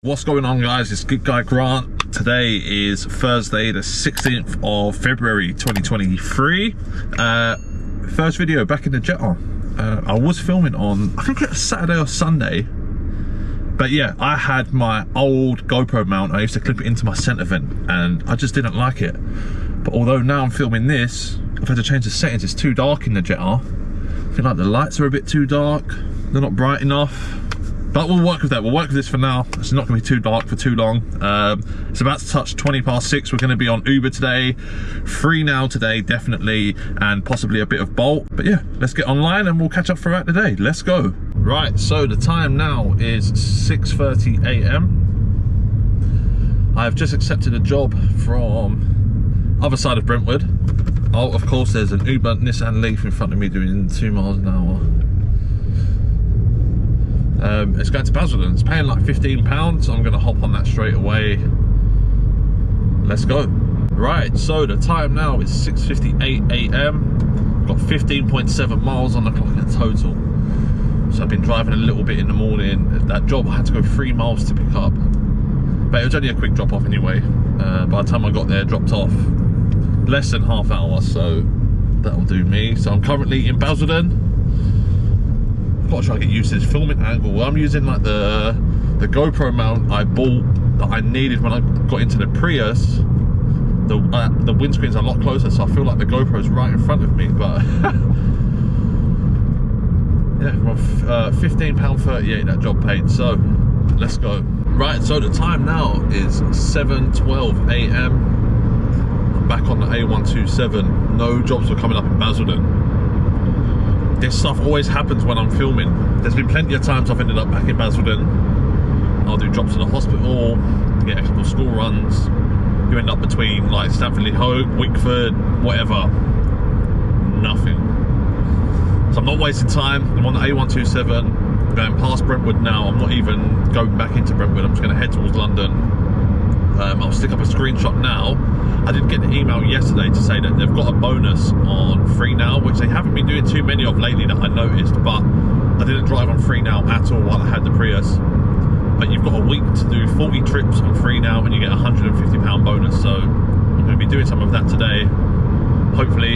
What's going on, guys? It's Good Guy Grant. Today is Thursday the 16th of February 2023. First video back in the Jetta. I was filming on, I think it was Saturday or Sunday, but yeah, I had my old GoPro mount. I used to clip it into my center vent and I just didn't like it. But although now I'm filming this, I've had to change the settings. It's too dark in the Jetta. I feel like the lights are a bit too dark. They're not bright enough. But we'll work with that. We'll work with this for now. It's not going to be too dark for too long. It's about to touch 20 past 6. We're going to be on Uber today. Free now today, definitely, and possibly a bit of Bolt. But yeah, let's get online and we'll catch up throughout the day. Let's go. Right, so the time now is 6:30 a.m. I've just accepted a job from other side of Brentwood. Oh, of course, there's an Uber Nissan Leaf in front of me doing 2 miles an hour. It's going to Basildon. It's paying like £15, so I'm going to hop on that straight away. Let's go. Right, so the time now is 6:58 a.m. Got 15.7 miles on the clock in total. So I've been driving a little bit in the morning. That job, I had to go 3 miles to pick up, but it was only a quick drop off anyway. By the time I got there, dropped off less than half hour, so that'll do me. So I'm currently in Basildon. I've got to try to get used to this filming angle. I'm using like the GoPro mount I bought that I needed when I got into the Prius. The windscreen's a lot closer, so I feel like the GoPro's right in front of me. But yeah, well, £15.38 that job paid. So let's go. Right, so the time now is 7:12 a.m. I'm back on the A127. No jobs were coming up in Basildon. This stuff always happens when I'm filming. There's been plenty of times I've ended up back in Basildon. I'll do drops in the hospital, get extra school runs. You end up between like Stamford-le-Hope, Wickford, whatever. Nothing. So I'm not wasting time. I'm on the A127. I'm going past Brentwood now. I'm not even going back into Brentwood. I'm just going to head towards London. I'll stick up a screenshot now. I did get an email yesterday to say that they've got a bonus on Free Now, which they haven't been doing too many of lately that I noticed, but I didn't drive on Free Now at all while I had the Prius. But you've got a week to do 40 trips on Free Now and you get a £150 bonus. So I'm going to be doing some of that today. Hopefully,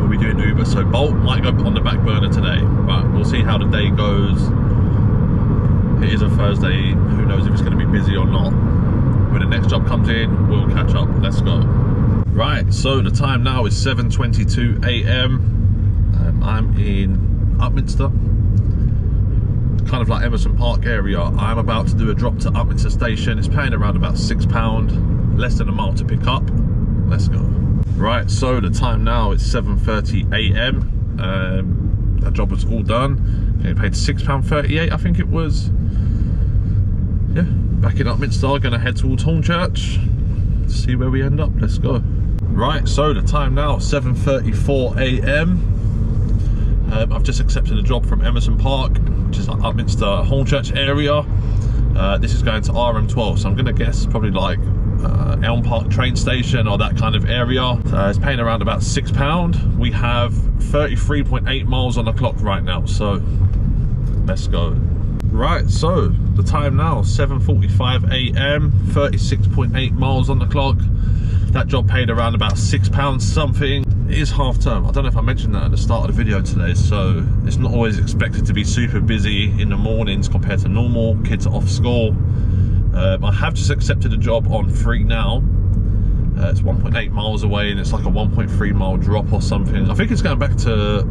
we'll be doing Uber. So Bolt might go on the back burner today, but we'll see how the day goes. It is a Thursday. Who knows if it's going to be busy or not. When the next job comes in, we'll catch up. Let's go. Right, so the time now is 7:22 a.m. I'm in Upminster, kind of like Emerson Park area. I'm about to do a drop to Upminster station. It's paying around about £6, less than a mile to pick up. Let's go. Right, so the time now is 7:30 a.m. That job was all done. It paid £6.38, I think it was. Yeah, back in Upminster, gonna head towards Hornchurch, see where we end up. Let's go. Right, so the time now, 7:34 a.m. I've just accepted a job from Emerson Park, which is like Upminster, Hornchurch area. This is going to RM12, so I'm gonna guess probably like Elm Park train station or that kind of area. It's paying around about £6. We have 33.8 miles on the clock right now, so let's go. Right, so the time now, 7:45 a.m, 36.8 miles on the clock. That job paid around about £6 something. It is half term. I don't know if I mentioned that at the start of the video today, so it's not always expected to be super busy in the mornings compared to normal. Kids are off school. I have just accepted a job on Free Now. It's 1.8 miles away and it's like a 1.3 mile drop or something. I think it's going back to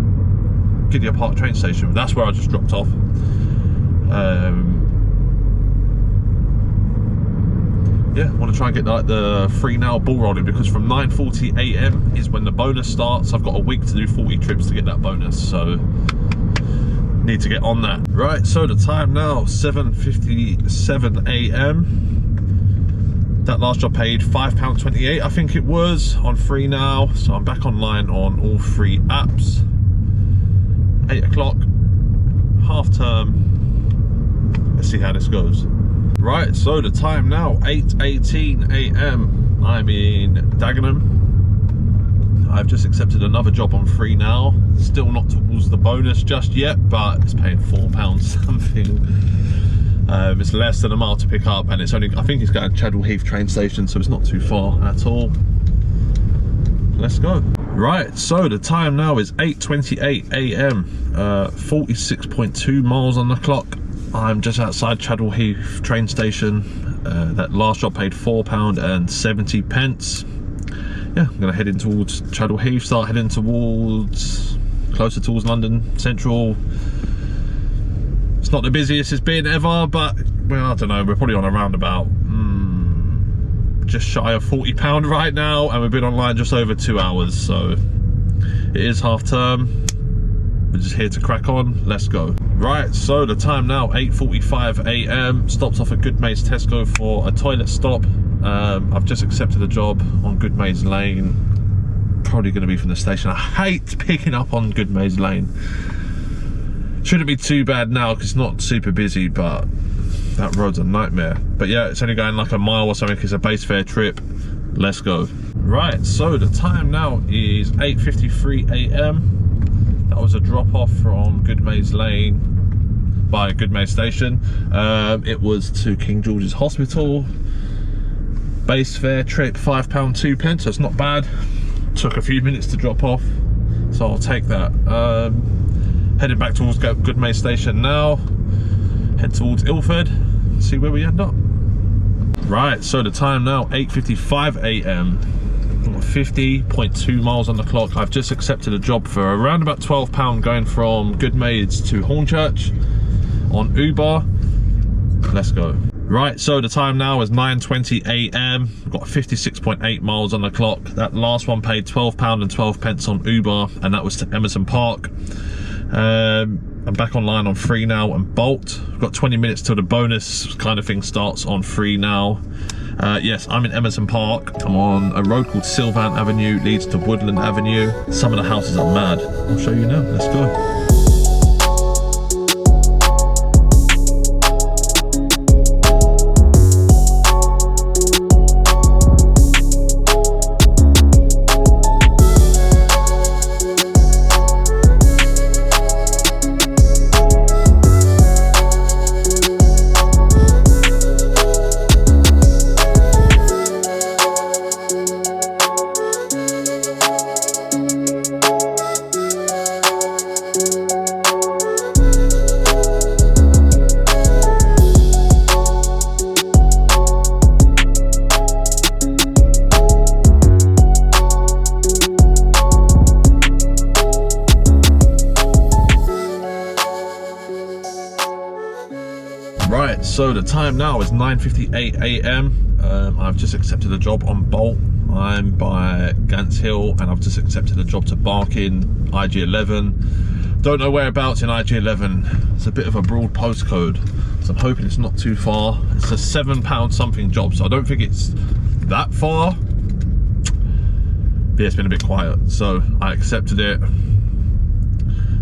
Gideon Park train station. That's where I just dropped off. Yeah, I want to try and get like the Free Now ball rolling, because from 9:40 a.m. is when the bonus starts. I've got a week to do 40 trips to get that bonus, so need to get on that. Right, so the time now, 7:57 a.m. That last job paid £5.28, I think it was, on Free Now. So I'm back online on all 3 apps. 8 o'clock, half term. Let's see how this goes. Right, so the time now, 8:18 a.m. I'm in Dagenham. I've just accepted another job on Free Now. Still not towards the bonus just yet, but it's paying £4 something. It's less than a mile to pick up, and it's only, I think he's going to Chadwell Heath train station, so it's not too far at all. Let's go. Right, so the time now is 8:28 AM, 46.2 miles on the clock. I'm just outside Chadwell Heath train station. That last job paid £4.70. Yeah, I'm gonna head in towards Chadwell Heath, start heading towards, closer towards London Central. It's not the busiest it's been ever, but, well, I don't know, we're probably on around about just shy of £40 right now, and we've been online just over 2 hours, so it is half term. We're just here to crack on. Let's go. Right, so the time now, 8:45 AM. Stopped off at Goodmayes Tesco for a toilet stop. I've just accepted a job on Goodmayes Lane. Probably going to be from the station. I hate picking up on Goodmayes Lane. Shouldn't be too bad now because it's not super busy, but that road's a nightmare. But yeah, it's only going like a mile or something. It's a base fare trip. Let's go. Right, so the time now is 8:53 AM. That was a drop off from Goodmayes Lane by Goodmayes Station. It was to King George's Hospital. Base fare trip, £5.02, so it's not bad. Took a few minutes to drop off, so I'll take that. Heading back towards Goodmayes Station now. Head towards Ilford, see where we end up. Right, so the time now, 8:55 AM. 50.2 miles on the clock. I've just accepted a job for around about £12 going from Goodmayes to Hornchurch on Uber. Let's go. Right, so the time now is 9:20 AM. Got 56.8 miles on the clock. That last one paid £12.12 on Uber, and that was to Emerson Park. I'm back online on Free Now and Bolt. I've got 20 minutes till the bonus kind of thing starts on Free Now. Yes, I'm in Emerson Park. I'm on a road called Sylvan Avenue, leads to Woodland Avenue. Some of the houses are mad. I'll show you now. Let's go. Right, so the time now is 9:58 AM. I've just accepted a job on Bolt. I'm by Gants Hill, and I've just accepted a job to Barking, IG11. Don't know whereabouts in IG11. It's a bit of a broad postcode, so I'm hoping it's not too far. It's a £7 something job, so I don't think it's that far. But yeah, it's been a bit quiet, so I accepted it.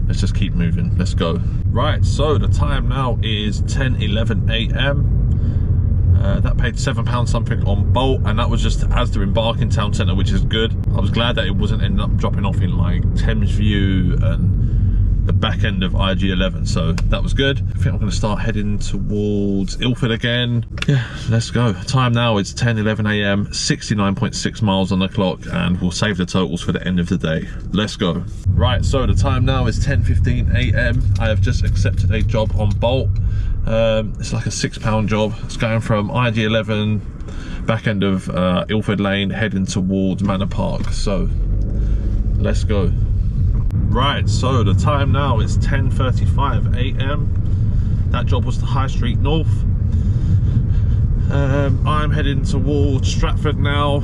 Let's just keep moving. Let's go. Right, so the time now is 10:11 AM. That paid £7 something on Bolt, and that was just Asda in Barking Town Centre, which is good. I was glad that it wasn't ending up dropping off in like Thames View and the back end of IG11, so that was good. I think I'm going to start heading towards Ilford again. Yeah, let's go. Time now is 10:11 AM, 69.6 miles on the clock, and we'll save the totals for the end of the day. Let's go. Right, so the time now is 10:15 AM. I have just accepted a job on Bolt. It's like a £6 job. It's going from IG11, back end of Ilford Lane, heading towards Manor Park. So let's go. Right, so the time now is 10:35 AM. That job was to High Street North. I'm heading towards Stratford now.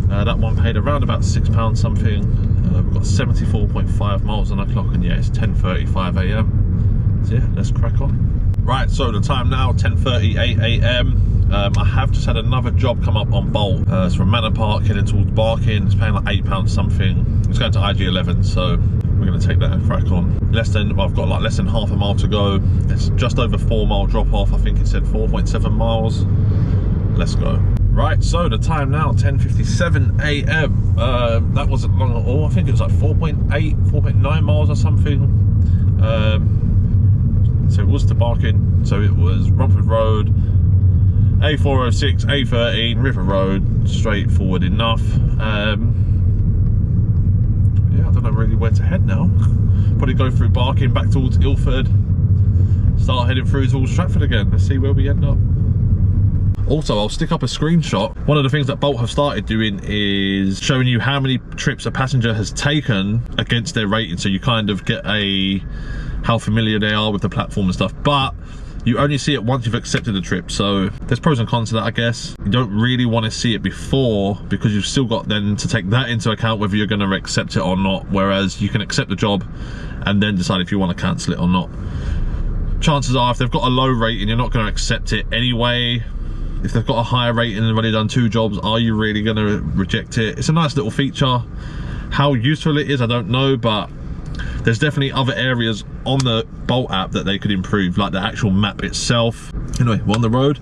That one paid around about £6 something. We've got 74.5 miles on the clock, and yeah, it's 10:35 AM. So yeah, let's crack on. Right, so the time now, 10:38 AM. I have just had another job come up on Bolt. It's from Manor Park heading towards Barking. It's paying like £8 something. It's going to IG11, so we're going to take that and crack on. I've got like less than half a mile to go. It's just over 4 mile drop off. I think it said 4.7 miles. Let's go. Right, so the time now, 10:57 AM. That wasn't long at all. I think it was like 4.8, 4.9 miles or something. So it was to Barking, so it was Romford Road, A406, A13, River Road, straightforward enough. Yeah, I don't know really where to head now. Probably go through Barking, back towards Ilford, start heading through towards Stratford again. Let's see where we end up. Also, I'll stick up a screenshot. One of the things that Bolt have started doing is showing you how many trips a passenger has taken against their rating, so you kind of get how familiar they are with the platform and stuff. But you only see it once you've accepted the trip, so there's pros and cons to that, I guess. You don't really want to see it before, because you've still got then to take that into account whether you're going to accept it or not, whereas you can accept the job and then decide if you want to cancel it or not. Chances are, if they've got a low rating, you're not going to accept it anyway. If they've got a higher rating and already done 2 jobs, are you really going to reject it? It's a nice little feature. How useful it is, I don't know, but there's definitely other areas on the Bolt app that they could improve, like the actual map itself. Anyway, we're on the road,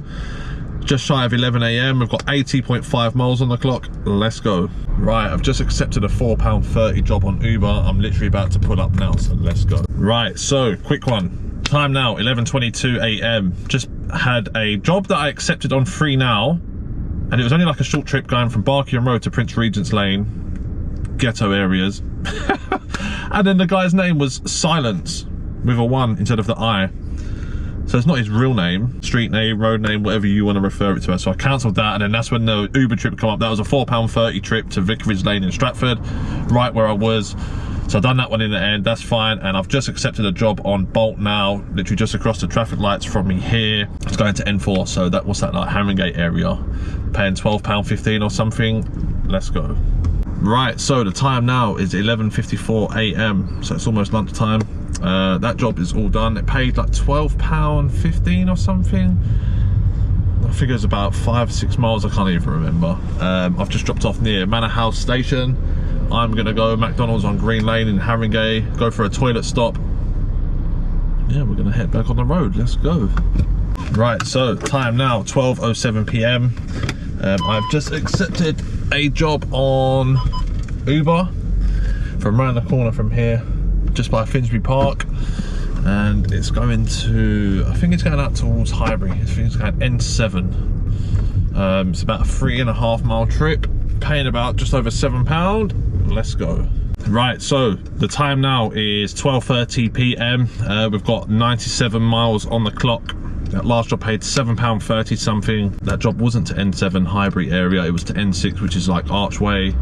just shy of 11 AM. We've got 80.5 miles on the clock. Let's go. Right, I've just accepted a £4.30 job on Uber. I'm literally about to pull up now, so let's go. Right, so quick one. Time now, 11:22 AM. Just had a job that I accepted on Free Now, and it was only like a short trip going from Barking Road to Prince Regent's Lane, ghetto areas. And then the guy's name was Silence with a 1 instead of the I. So it's not his real name, street name, road name, whatever you want to refer it to as. So I cancelled that, and then that's when the Uber trip come up. That was a £4.30 trip to Vicarage Lane in Stratford, right where I was. So I've done that one in the end, that's fine. And I've just accepted a job on Bolt now, literally just across the traffic lights from me here. It's going to N4, so that was that like Haringey area. Paying £12.15 or something. Let's go. Right, so the time now is 11:54 AM, so it's almost lunchtime. That job is all done. It paid like £12.15 or something. I figure it's about 5-6 miles, I can't even remember. I've just dropped off near Manor House Station. I'm gonna go McDonald's on Green Lane in Haringey, go for a toilet stop. Yeah, we're gonna head back on the road. Let's go. Right, so time now 12:07 PM. I've just accepted a job on Uber from around the corner from here, just by Finsbury Park, and it's going to, I think it's going out towards Highbury. I think it's going N7. It's about a 3.5 mile trip, paying about just over £7. Let's go. Right, so the time now is 12:30 PM. We've got 97 miles on the clock. That last job paid £7.30 something. That job wasn't to N7 Highbury area, it was to N6, which is like Archway.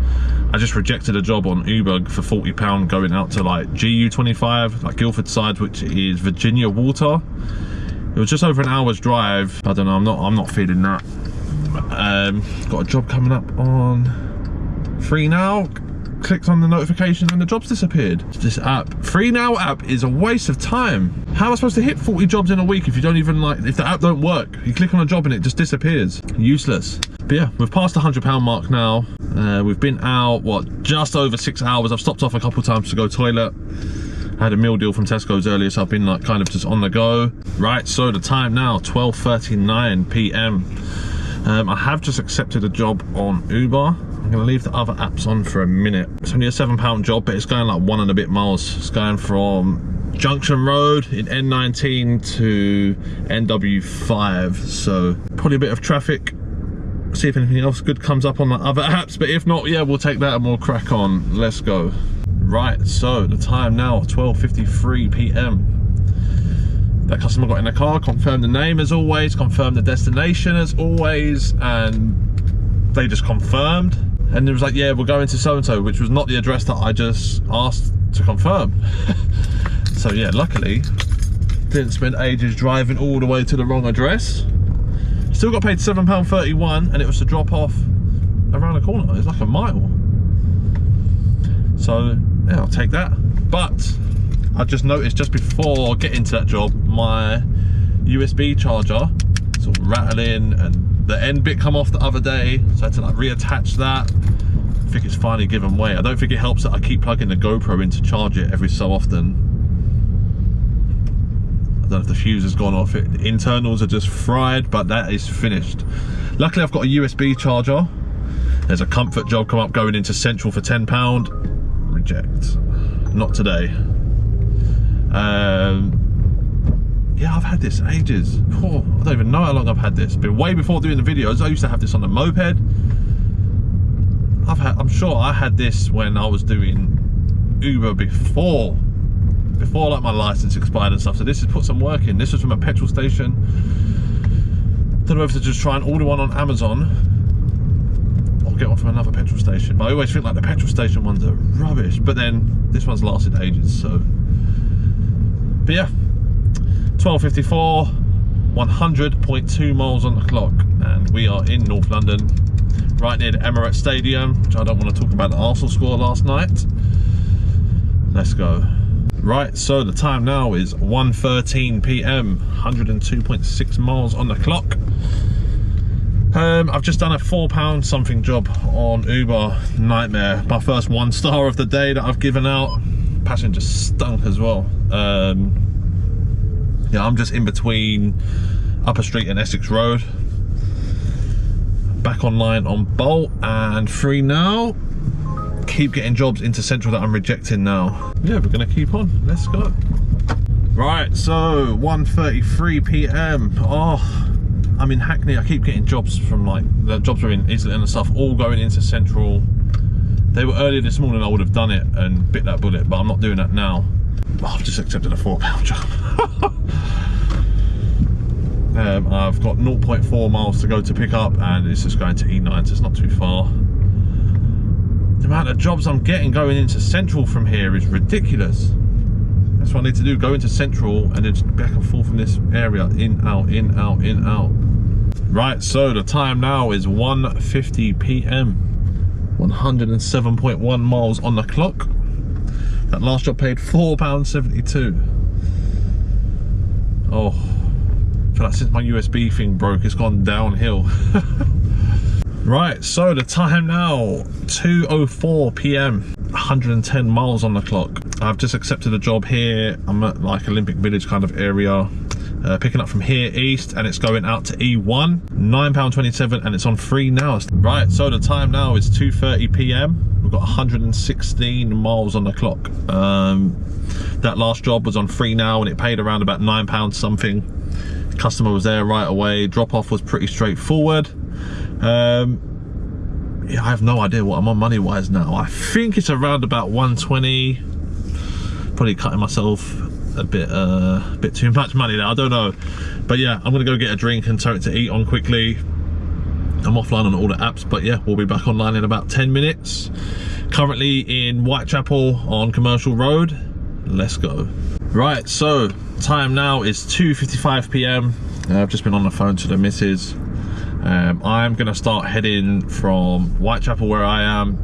I just rejected a job on Uber for £40 going out to like GU25, like Guildford side, which is Virginia Water. It was just over an hour's drive. I don't know, I'm not feeling that. Got a job coming up on Free Now. Clicked on the notification and the job's disappeared. This app, Free Now app, is a waste of time. How am I supposed to hit 40 jobs in a week if you don't even like, if the app don't work? You click on a job and it just disappears. Useless. But yeah, we've passed the £100 mark now. We've been out, what, just over 6 hours. I've stopped off a couple times to go toilet. I had a meal deal from Tesco's earlier, so I've been like kind of just on the go. Right, so the time now, 12:39 PM. I have just accepted a job on Uber. I'm gonna leave the other apps on for a minute. It's only a £7 job, but it's going like 1 and a bit miles. It's going from Junction Road in N19 to NW5, so probably a bit of traffic. See if anything else good comes up on the other apps, but if not, yeah, we'll take that and we'll crack on. Let's go. Right, so the time now, 12:53 PM. That customer got in the car, confirmed the name as always, confirmed the destination as always, and they just confirmed. And it was like, yeah, we're going to so-and-so, which was not the address that I just asked to confirm. So yeah, luckily, didn't spend ages driving all the way to the wrong address. Still got paid £7.31, and it was to drop off around the corner. It's like a mile. So yeah, I'll take that. But I just noticed just before getting to that job, my USB charger sort of rattling, and the end bit come off the other day, so I had to like reattach that. I think it's finally given way. I don't think it helps that I keep plugging the GoPro in to charge it every so often. I don't know if the fuse has gone off. The internals are just fried, but that is finished. Luckily I've got a USB charger. There's a comfort job come up going into Central for £10. Reject. Not today. Yeah, I've had this ages. Oh, I don't even know how long I've had this. But way before doing the videos, I used to have this on the moped. I'm sure I had this when I was doing Uber before like my license expired and stuff. So this has put some work in. This was from a petrol station. Don't know if to just try and order one on Amazon or get one from another petrol station. But I always think like the petrol station ones are rubbish. But then this one's lasted ages. So, but yeah, 12:54, 100.2 miles on the clock, and we are in North London, right near the Emirates Stadium, which I don't want to talk about the Arsenal score last night. Let's go. Right, so the time now is 1:13 p.m, 102.6 miles on the clock. I've just done a £4 something job on Uber. Nightmare. My first 1 star of the day that I've given out. Passenger stunk as well. Yeah, I'm just in between Upper Street and Essex Road. Back online on Bolt and free now. Keep getting jobs into Central that I'm rejecting now. Yeah, we're gonna keep on. Let's go. Right, so 1:33 p.m. Oh, I'm in Hackney. I keep getting jobs from like the jobs are in Islington and stuff, all going into Central. They were earlier this morning. I would have done it and bit that bullet, but I'm not doing that now. Oh, I've just accepted a £4 job. I've got 0.4 miles to go to pick up, and it's just going to E9, so it's not too far. The amount of jobs I'm getting going into Central from here is ridiculous. That's what I need to do, go into Central and then just back and forth from this area, in, out, in, out, in, out. Right, so the time now is 1:50 p.m, 107.1 miles on the clock. That last job paid £4.72. Oh, I feel like since my USB thing broke, it's gone downhill. Right, so the time now, 2:04 p.m, 110 miles on the clock. I've just accepted a job here. I'm at like Olympic Village kind of area, picking up from here east, and it's going out to E1, £9.27, and it's on free now. Right, so the time now is 2:30 p.m. We've got 116 miles on the clock. That last job was on free now, and it paid around about £9 something. The customer was there right away. Drop off was pretty straightforward. Yeah, I have no idea what I'm on money wise now. I think it's around about 120. Probably cutting myself a bit too much money there, I don't know. But yeah, I'm gonna go get a drink and something to eat on quickly. I'm offline on all the apps, but yeah, we'll be back online in about 10 minutes. Currently in Whitechapel on Commercial Road. Let's go. Right, so time now is 2:55 p.m. I've just been on the phone to the missus. I'm gonna start heading from Whitechapel, where I am,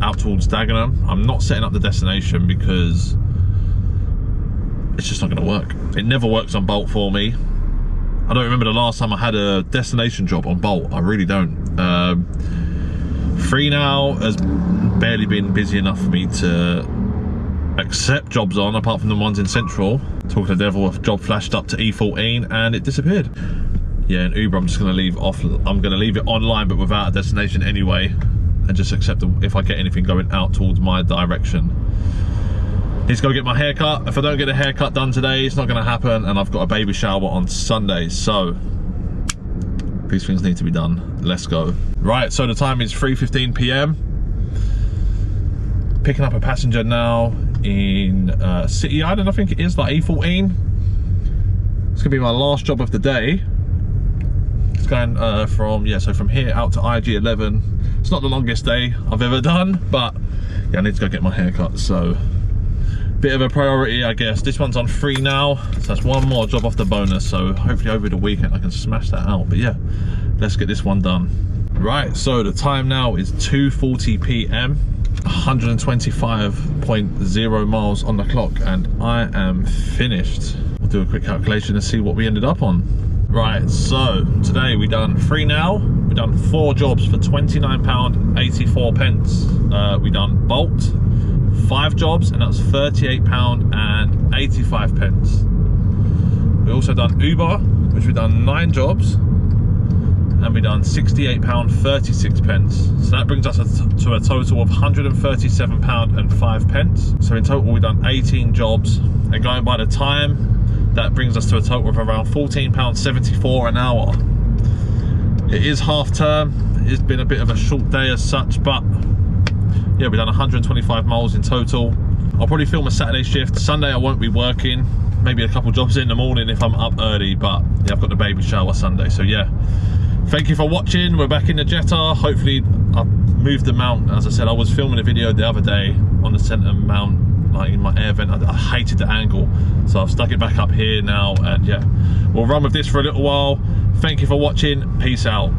out towards Dagenham. I'm not setting up the destination because it's just not gonna work. It never works on Bolt for me. I don't remember the last time I had a destination job on Bolt. I really don't. Free now has barely been busy enough for me to accept jobs on, apart from the ones in Central. Talking to the devil, a job flashed up to E14 and it disappeared. Yeah, in Uber I'm just gonna leave off. I'm gonna leave it online but without a destination anyway, and just accept if I get anything going out towards my direction. Need to go get my haircut. If I don't get a haircut done today, it's not gonna happen, and I've got a baby shower on Sunday, so these things need to be done. Let's go. Right, so the time is 3:15 p.m. Picking up a passenger now in City Island, I think it is, like E14. It's gonna be my last job of the day. It's going from here out to IG11. It's not the longest day I've ever done, but yeah, I need to go get my haircut, so bit of a priority, I guess. This one's on free now, so that's one more job off the bonus, so hopefully over the weekend I can smash that out. But yeah, let's get this one done. Right, so the time now is 2:40 p.m, 125.0 miles on the clock, and I am finished. We'll do a quick calculation and see what we ended up on. Right, so today we done free now. We done 4 jobs for £29.84. We done Bolt, 5 jobs, and that's £38.85. We also done Uber, which we done 9 jobs, and we done £68.36. So that brings us to a total of £137.05. So in total we done 18 jobs, and going by the time, That brings us to a total of around £14.74 an hour. It is half term. It's been a bit of a short day as such, but yeah, we've done 125 miles in total. I'll probably film a Saturday shift. Sunday I won't be working. Maybe a couple jobs in the morning if I'm up early, but yeah, I've got the baby shower Sunday. So yeah, thank you for watching. We're back in the Jetta. Hopefully I've moved the mount. As I said, I was filming a video the other day on the centre mount, like in my air vent. I hated the angle, so I've stuck it back up here now, and yeah, we'll run with this for a little while. Thank you for watching. Peace out.